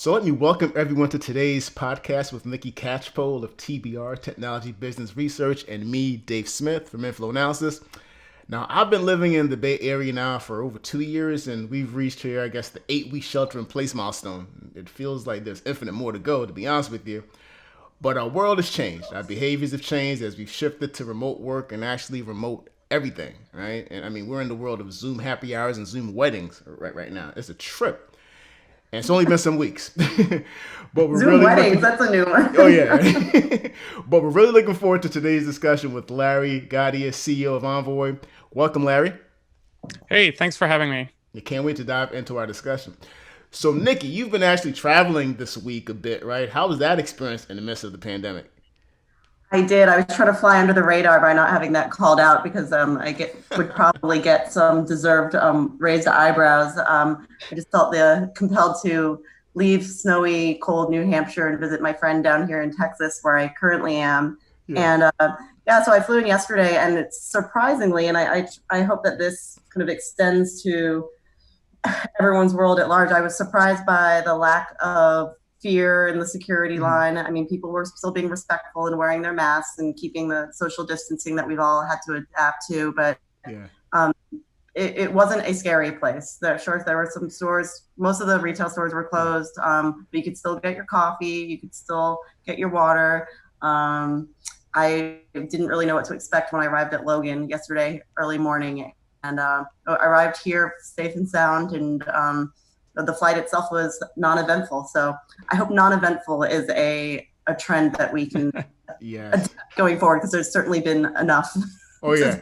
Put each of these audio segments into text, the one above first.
So let me welcome everyone to today's podcast with Nicki Catchpole of TBR, Technology Business Research, and me, Dave Smith from Inflow Analysis. Now, I've been living in the Bay Area now for over 2 years, and we've reached here, I guess, the 8-week shelter-in-place milestone. It feels like there's infinite more to go, to be honest with you. But our world has changed. Our behaviors have changed as we've shifted to remote work and actually remote everything, right? And I mean, we're in the world of Zoom happy hours and Zoom weddings right now. It's a trip. And it's only been some weeks. But we're Zoom really weddings, looking. that's a new one. Oh yeah. But we're really looking forward to today's discussion with Larry Gadea, CEO of Envoy. Welcome, Larry. Hey, thanks for having me. You can't wait to dive into our discussion. So, Nicki, you've been actually traveling this week a bit, right? How was that experience in the midst of the pandemic? I did. I was trying to fly under the radar by not having that called out because would probably get some deserved raised eyebrows. I just felt compelled to leave snowy, cold New Hampshire and visit my friend down here in Texas, where I currently am. Yeah. And yeah, so I flew in yesterday, and it's surprisingly, and I hope that this kind of extends to everyone's world at large. I was surprised by the lack of fear in the security line. I mean, people were still being respectful and wearing their masks and keeping the social distancing that we've all had to adapt to. But Yeah. it wasn't a scary place. Sure, there were some stores. Most of the retail stores were closed, but you could still get your coffee. You could still get your water. I didn't really know what to expect when I arrived at Logan yesterday early morning, and I arrived here safe and sound, and the flight itself was non-eventful. So I hope non-eventful is a trend that we can Yes. adapt going forward, because there's certainly been enough Oh yeah.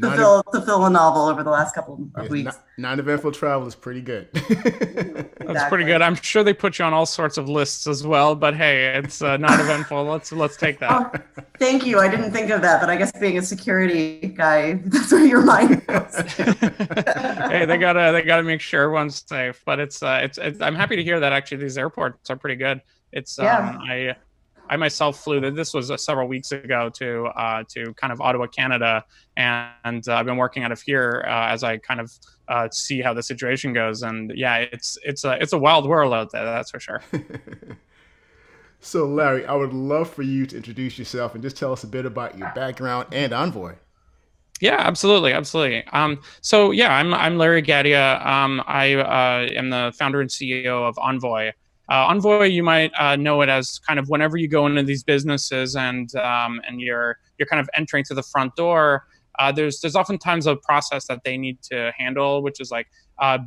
to fill a novel over the last couple of Yes, weeks. non-eventful travel is pretty good. That's pretty good. I'm sure they put you on all sorts of lists as well, but hey, it's not eventful. Let's take that. Oh, thank you. I didn't think of that, but I guess being a security guy, that's where your mind goes. Hey, they gotta make sure everyone's safe. But it's I'm happy to hear that actually these airports are pretty good. It's Yeah. I myself flew. This was several weeks ago to kind of Ottawa, Canada, and I've been working out of here as I kind of see how the situation goes. And yeah, it's a wild world out there, that's for sure. So, Larry, I would love for you to introduce yourself and just tell us a bit about your background and Envoy. Yeah, absolutely. So yeah, I'm Larry Gadea. I am the founder and CEO of Envoy. Envoy, you might know it as kind of whenever you go into these businesses and you're kind of entering to the front door. There's oftentimes a process that they need to handle, which is like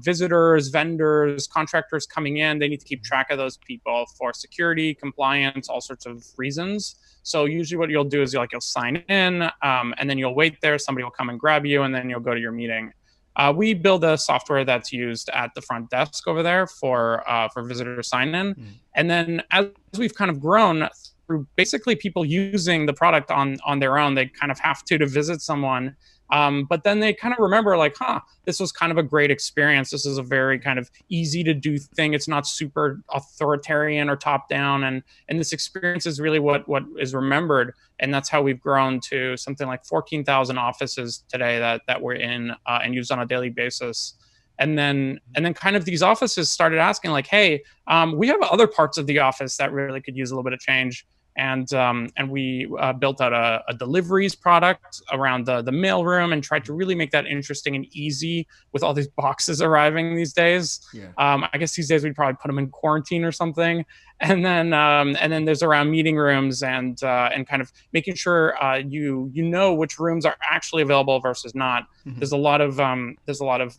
visitors, vendors, contractors coming in. They need to keep track of those people for security, compliance, all sorts of reasons. So usually what you'll do is you'll sign in, and then you'll wait there. Somebody will come and grab you, and then you'll go to your meeting. We build a software that's used at the front desk over there for visitor sign-in. And then as we've kind of grown through basically people using the product on their own, they kind of have to visit someone. But then they kind of remember like, this was kind of a great experience. This is a very kind of easy to do thing. It's not super authoritarian or top down. And this experience is really what is remembered. And that's how we've grown to something like 14,000 offices today that we're in and used on a daily basis. And then kind of these offices started asking like, hey, we have other parts of the office that really could use a little bit of change. And we built out a deliveries product around the mailroom and tried to really make that interesting and easy with all these boxes arriving these days. Yeah. I guess these days we'd probably put them in quarantine or something. And then there's around meeting rooms and kind of making sure you know which rooms are actually available versus not. There's a lot of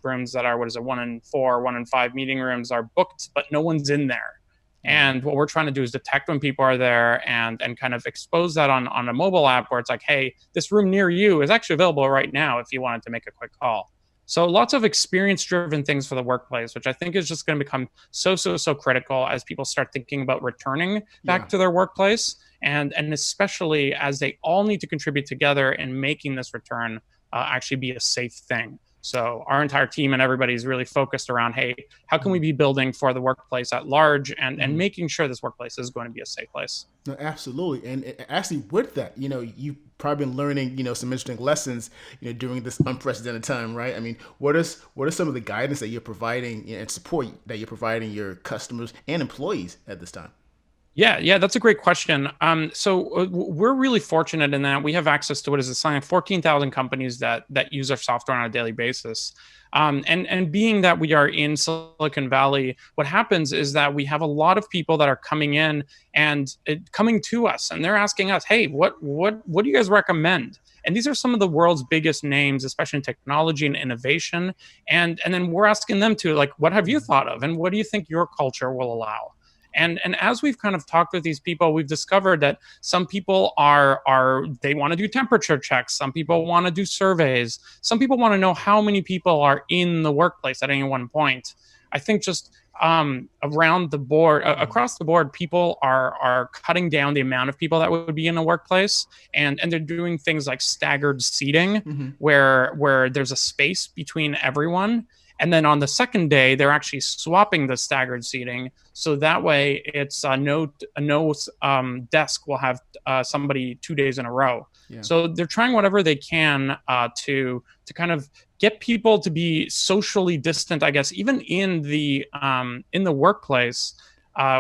rooms that are 1 in 4, 1 in 5 meeting rooms are booked, but no one's in there. And what we're trying to do is detect when people are there and kind of expose that on a mobile app where it's like, hey, this room near you is actually available right now if you wanted to make a quick call. So lots of experience-driven things for the workplace, which I think is just going to become so critical as people start thinking about returning back to their workplace, and especially as they all need to contribute together in making this return actually be a safe thing. So our entire team and everybody's really focused around, hey, how can we be building for the workplace at large and making sure this workplace is going to be a safe place? No, absolutely. And actually with that, you've probably been learning, some interesting lessons, during this unprecedented time, right? I mean, what are some of the guidance that you're providing and support that you're providing your customers and employees at this time? Yeah, that's a great question. So we're really fortunate in that we have access to what is a sign of 14,000 companies that use our software on a daily basis. And being that we are in Silicon Valley, what happens is that we have a lot of people that are coming in and coming to us, and they're asking us, "Hey, what do you guys recommend?" And these are some of the world's biggest names, especially in technology and innovation. And then we're asking them to, like, what have you thought of, and what do you think your culture will allow? And as we've kind of talked with these people, we've discovered that some people are they want to do temperature checks, some people want to do surveys, some people want to know how many people are in the workplace at any one point. I think just around the board, across the board, people are cutting down the amount of people that would be in a workplace, and they're doing things like staggered seating, where there's a space between everyone. And then on the second day, they're actually swapping the staggered seating. So that way it's no desk will have somebody 2 days in a row. Yeah. So they're trying whatever they can to kind of get people to be socially distant, I guess, even in the workplace.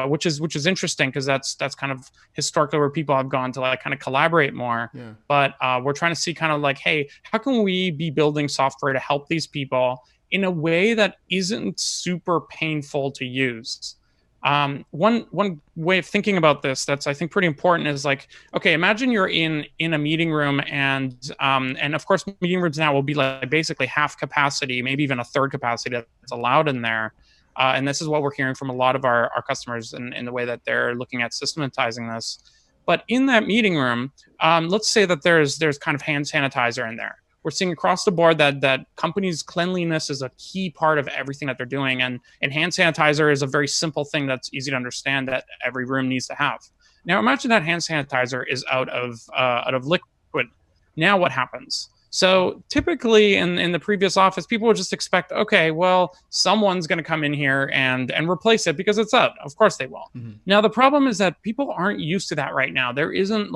Which is interesting because that's kind of historically where people have gone to like kind of collaborate more. Yeah. But we're trying to see kind of like, hey, how can we be building software to help these people in a way that isn't super painful to use? One way of thinking about this that's I think pretty important is like, okay, imagine you're in a meeting room and of course meeting rooms now will be like basically half capacity, maybe even a third capacity that's allowed in there. And this is what we're hearing from a lot of our customers in the way that they're looking at systematizing this. But in that meeting room, let's say that there's kind of hand sanitizer in there. We're seeing across the board that companies' cleanliness is a key part of everything that they're doing. And hand sanitizer is a very simple thing that's easy to understand that every room needs to have. Now imagine that hand sanitizer is out of liquid. Now what happens? So typically in the previous office, people would just expect, okay, well, someone's going to come in here and replace it because it's out. Of course they will. Now, the problem is that people aren't used to that right now. There isn't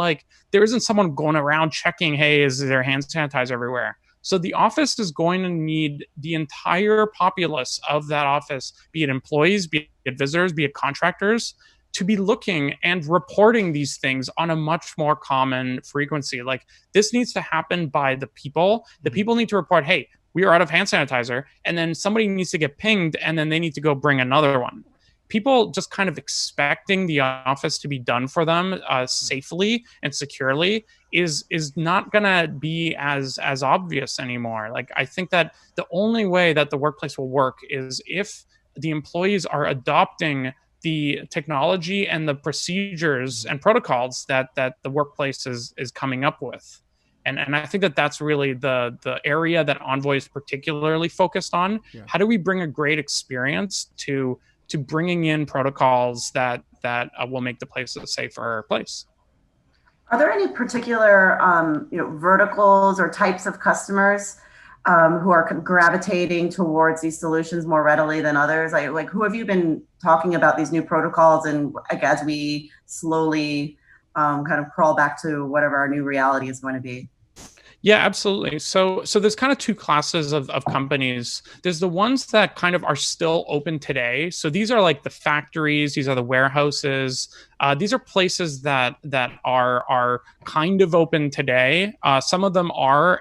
someone going around checking, hey, is there hand sanitizer everywhere? So the office is going to need the entire populace of that office, be it employees, be it visitors, be it contractors, to be looking and reporting these things on a much more common frequency. Like this needs to happen by the people. The people need to report, hey, we are out of hand sanitizer. And then somebody needs to get pinged and then they need to go bring another one. People just kind of expecting the office to be done for them safely and securely is not going to be as obvious anymore. Like I think that the only way that the workplace will work is if the employees are adopting the technology and the procedures and protocols that the workplace is coming up with. And I think that that's really the area that Envoy is particularly focused on. Yeah. How do we bring a great experience to bringing in protocols that will make the place a safer place? Are there any particular verticals or types of customers who are gravitating towards these solutions more readily than others? Like who have you been talking about these new protocols, and as we slowly kind of crawl back to whatever our new reality is going to be? Yeah, absolutely. So there's kind of two classes of companies. There's the ones that kind of are still open today. So these are like the factories, these are the warehouses. These are places that are kind of open today. Some of them are,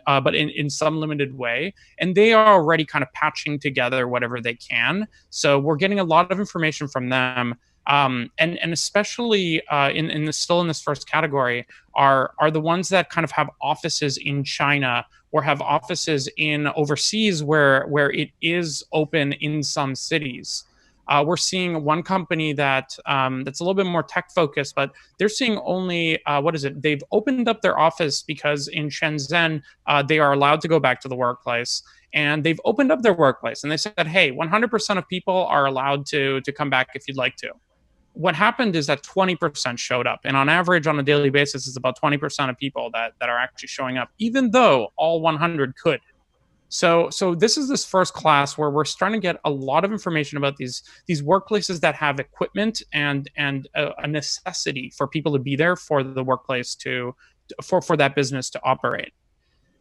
but in some limited way, and they are already kind of patching together whatever they can. So we're getting a lot of information from them. And especially in this first category are the ones that kind of have offices in China or have offices in overseas where it is open in some cities. We're seeing one company that's a little bit more tech focused, but they're seeing only they've opened up their office because in Shenzhen they are allowed to go back to the workplace. And they've opened up their workplace and they said, hey, 100% of people are allowed to come back if you'd like to. What happened is that 20% showed up. And on average, on a daily basis, it's about 20% of people that are actually showing up, even though all 100 could. So this is this first class where we're starting to get a lot of information about these workplaces that have equipment and a necessity for people to be there for the workplace for that business to operate.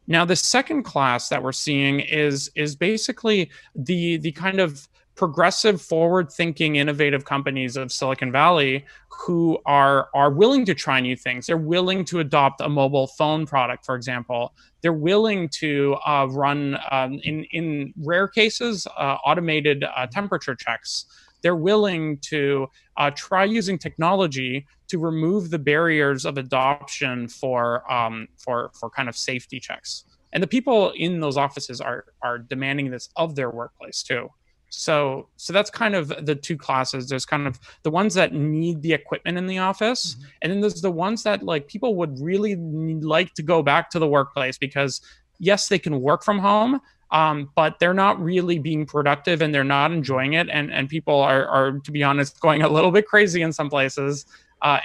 Now, the second class that we're seeing is basically the kind of progressive, forward-thinking, innovative companies of Silicon Valley who are willing to try new things. They're willing to adopt a mobile phone product, for example. They're willing to run, in rare cases, automated temperature checks. They're willing to try using technology to remove the barriers of adoption for kind of safety checks. And the people in those offices are demanding this of their workplace too. So that's kind of the two classes. There's kind of the ones that need the equipment in the office, mm-hmm. and then there's the ones that like people would really like to go back to the workplace because yes, they can work from home, but they're not really being productive and they're not enjoying it. And people are, to be honest, going a little bit crazy in some places,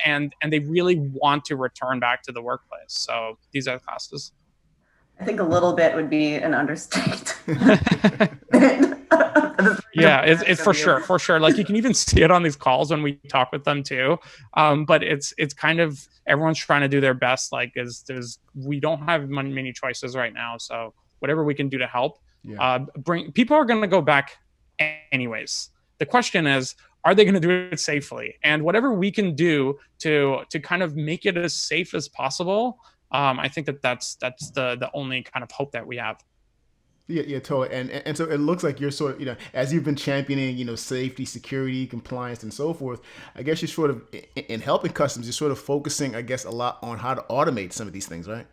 and they really want to return back to the workplace. So these are the classes. I think a little bit would be an understatement. Yeah, it's for sure. Like you can even see it on these calls when we talk with them too. But it's kind of everyone's trying to do their best. Like we don't have many choices right now, so whatever we can do to help. Yeah. People are going to go back anyways. The question is, are they going to do it safely? And whatever we can do to kind of make it as safe as possible. I think that's the only kind of hope that we have. Yeah, totally. And so it looks like you're sort of, as you've been championing, safety, security, compliance, and so forth, I guess you're sort of, in helping customers, you're sort of focusing, I guess, a lot on how to automate some of these things, right?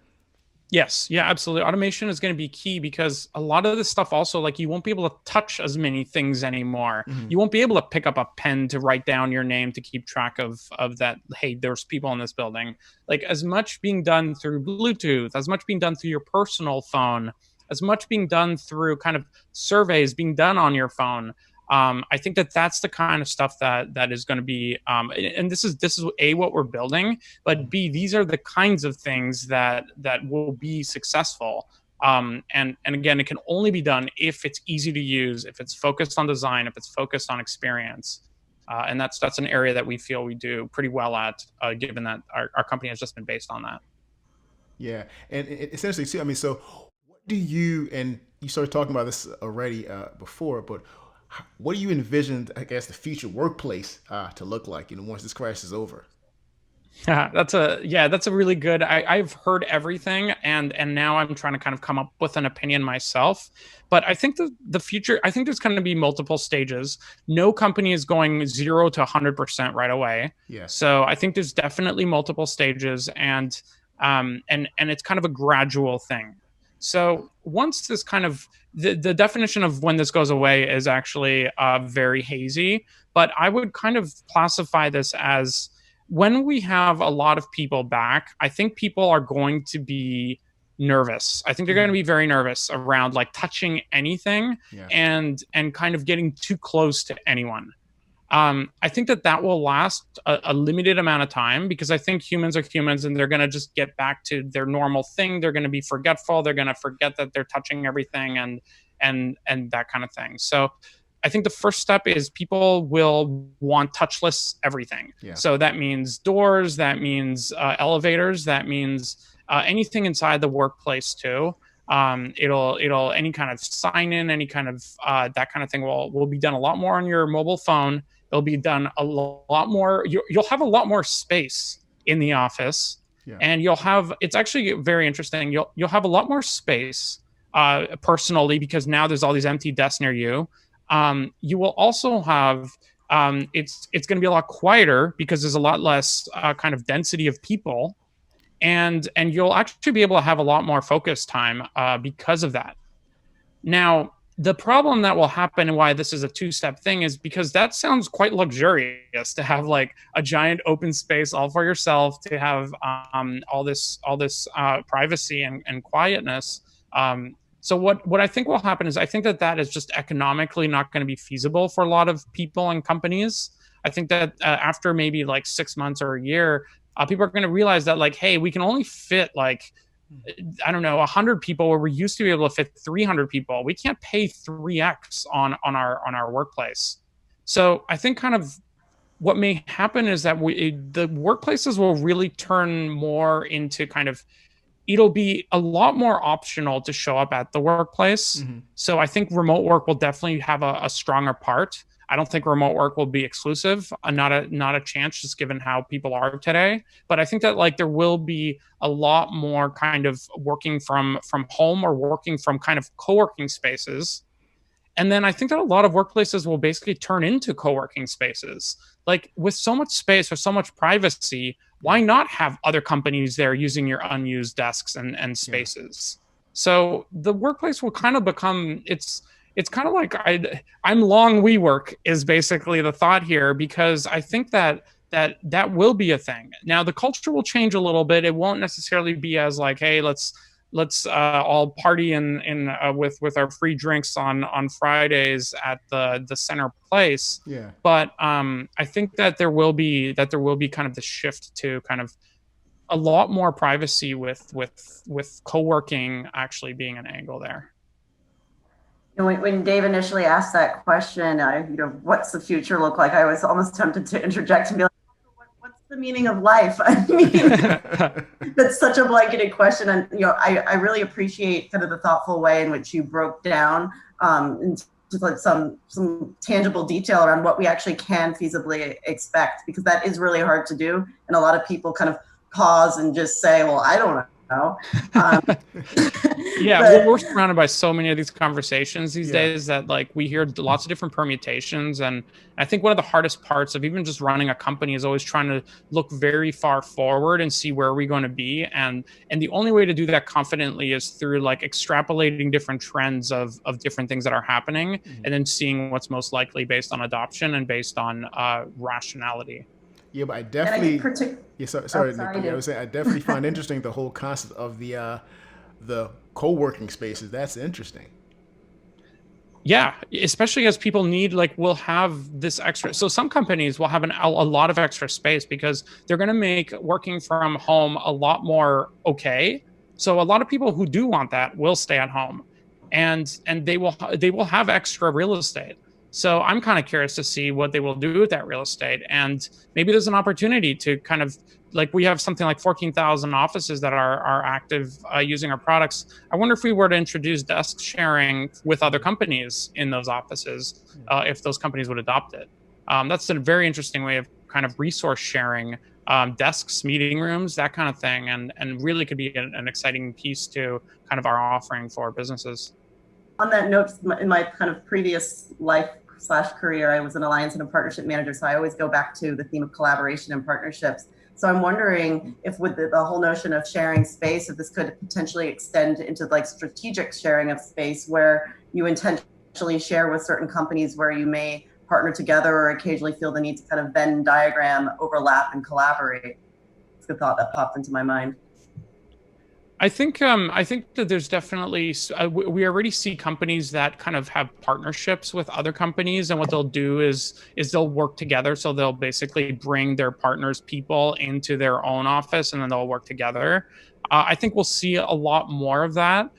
Yes. Yeah, absolutely. Automation is going to be key because a lot of this stuff also, like you won't be able to touch as many things anymore. Mm-hmm. You won't be able to pick up a pen to write down your name to keep track of that. Hey, there's people in this building. Like as much being done through Bluetooth, as much being done through your personal phone, as much being done through kind of surveys being done on your phone. I think that's the kind of stuff that is going to be, and this is A, what we're building, but B, these are the kinds of things that will be successful. And again, it can only be done if it's easy to use, if it's focused on design, if it's focused on experience. And that's an area that we feel we do pretty well at, given that our company has just been based on that. Yeah, and essentially too, I mean, so what do you, and you started talking about this already before, but what do you envision, I guess, the future workplace to look like, once this crisis is over? That's a really good, I've heard everything and now I'm trying to kind of come up with an opinion myself. But I think the future, I think there's going to be multiple stages. No company is going 0 to 100% right away. Yeah. So I think there's definitely multiple stages and it's kind of a gradual thing. So once this kind of, the definition of when this goes away is actually very hazy, but I would kind of classify this as when we have a lot of people back, I think people are going to be nervous. I think they're going to be very nervous around like touching anything and kind of getting too close to anyone. I think that will last a limited amount of time because I think humans are humans and they're going to just get back to their normal thing. They're going to be forgetful. They're going to forget that they're touching everything and that kind of thing. So I think the first step is people will want touchless everything. Yeah. So that means doors, that means elevators, that means anything inside the workplace too. It'll any kind of sign in, any kind of that kind of thing will be done a lot more on your mobile phone. It'll be done a lot more. You'll have a lot more space in the office, and you'll have. It's actually very interesting. You'll have a lot more space personally because now there's all these empty desks near you. You will also have. It's going to be a lot quieter because there's a lot less kind of density of people, and you'll actually be able to have a lot more focus time because of that. Now, the problem that will happen and why this is a two-step thing is because that sounds quite luxurious to have like a giant open space all for yourself, to have all this privacy and quietness. So what I think will happen is I think that is just economically not going to be feasible for a lot of people and companies. I think that after maybe like 6 months or a year, people are going to realize that like, hey, we can only fit like I don't know, 100 people where we used to be able to fit 300 people. We can't pay 3x on our workplace. So I think kind of what may happen is that the workplaces will really turn more into kind of, it'll be a lot more optional to show up at the workplace. Mm-hmm. So I think remote work will definitely have a stronger part. I don't think remote work will be exclusive, not a chance, just given how people are today. But I think that like there will be a lot more kind of working from home or working from kind of co-working spaces. And then I think that a lot of workplaces will basically turn into co-working spaces. Like with so much space or so much privacy, why not have other companies there using your unused desks and spaces? So the workplace will kind of become, it's kind of like I'm long WeWork is basically the thought here, because I think that will be a thing. Now the culture will change a little bit. It won't necessarily be as like, hey, let's all party in with our free drinks on Fridays at the center place. Yeah. But I think that there will be kind of the shift to kind of a lot more privacy with co-working actually being an angle there. When Dave initially asked that question, what's the future look like? I was almost tempted to interject and be like, what's the meaning of life? I mean, that's such a blanketed question. And, I really appreciate kind of the thoughtful way in which you broke down into like some tangible detail around what we actually can feasibly expect, because that is really hard to do. And a lot of people kind of pause and just say, well, I don't know. We're surrounded by so many of these conversations these days that like we hear lots of different permutations. And I think one of the hardest parts of even just running a company is always trying to look very far forward and see where we're going to be. And the only way to do that confidently is through like extrapolating different trends of different things that are happening, and then seeing what's most likely based on adoption and based on rationality. Yeah, but I definitely. Sorry, Nicki. I was saying I definitely find interesting the whole concept of the co-working spaces. That's interesting. Yeah, especially as people will have this extra. So some companies will have a lot of extra space because they're going to make working from home a lot more okay. So a lot of people who do want that will stay at home, and they will have extra real estate. So I'm kind of curious to see what they will do with that real estate. And maybe there's an opportunity to kind of, like we have something like 14,000 offices that are active using our products. I wonder if we were to introduce desk sharing with other companies in those offices, if those companies would adopt it. That's a very interesting way of kind of resource sharing, desks, meeting rooms, that kind of thing. And really could be an exciting piece to kind of our offering for businesses. On that note, in my kind of previous life/career, I was an alliance and a partnership manager. So I always go back to the theme of collaboration and partnerships. So I'm wondering if with the whole notion of sharing space, if this could potentially extend into like strategic sharing of space, where you intentionally share with certain companies where you may partner together or occasionally feel the need to kind of Venn diagram, overlap, and collaborate. It's a thought that popped into my mind. I think that there's definitely we already see companies that kind of have partnerships with other companies, and what they'll do is they'll work together. So they'll basically bring their partners' people into their own office, and then they'll work together. I think we'll see a lot more of that.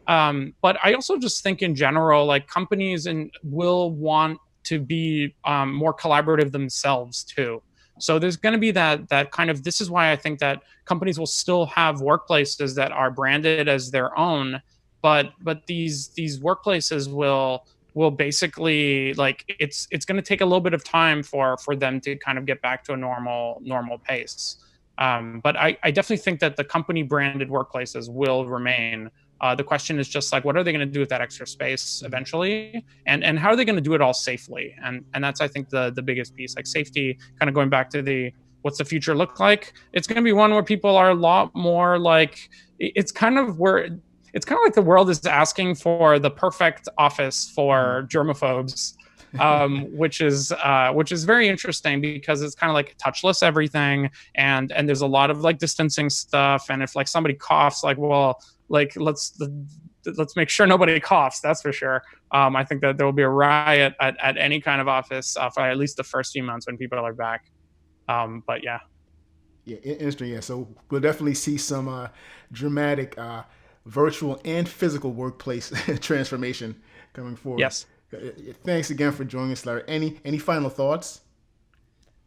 But I also just think in general, like companies will want to be more collaborative themselves too. So there's going to be that kind of, this is why I think that companies will still have workplaces that are branded as their own, but these workplaces will basically, like, it's going to take a little bit of time for them to kind of get back to a normal pace. But I definitely think that the company branded workplaces will remain. The question is just like, what are they going to do with that extra space eventually, and how are they going to do it all safely? And that's, I think, the biggest piece, like safety. Kind of going back to what's the future look like? It's going to be one where people are a lot more like, it's kind of like the world is asking for the perfect office for germaphobes. Which is very interesting, because it's kind of like touchless everything, and there's a lot of like distancing stuff, and if like somebody coughs, like, well, like let's make sure nobody coughs, that's for sure. I think that there will be a riot at any kind of office for at least the first few months when people are back. But yeah. Yeah, interesting. Yeah, so we'll definitely see some dramatic virtual and physical workplace transformation coming forward. Yes. Thanks again for joining us, Larry. Any final thoughts?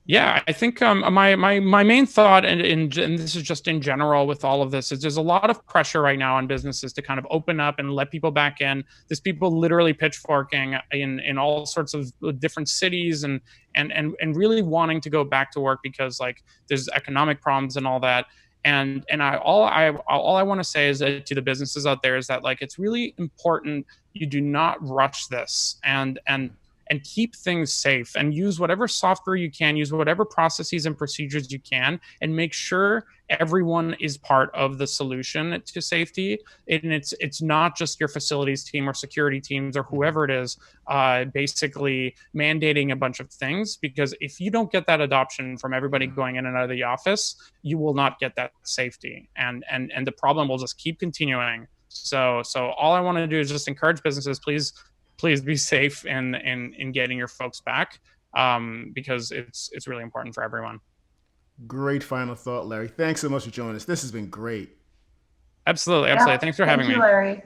Yeah, I think my main thought, and this is just in general with all of this, is there's a lot of pressure right now on businesses to kind of open up and let people back in. There's people literally pitchforking in all sorts of different cities, and really wanting to go back to work because like there's economic problems and all that. And all I want to say is that to the businesses out there is that like it's really important you do not rush this, and keep things safe, and use whatever software you can, use whatever processes and procedures you can, and make sure everyone is part of the solution to safety. And it's not just your facilities team or security teams or whoever it is basically mandating a bunch of things, because if you don't get that adoption from everybody going in and out of the office, you will not get that safety, and the problem will just keep continuing. So all I want to do is just encourage businesses, please be safe in getting your folks back, because it's really important for everyone. Great final thought, Larry. Thanks so much for joining us. This has been great. Absolutely, Yeah. absolutely. Thanks for Thank having you, me. Larry.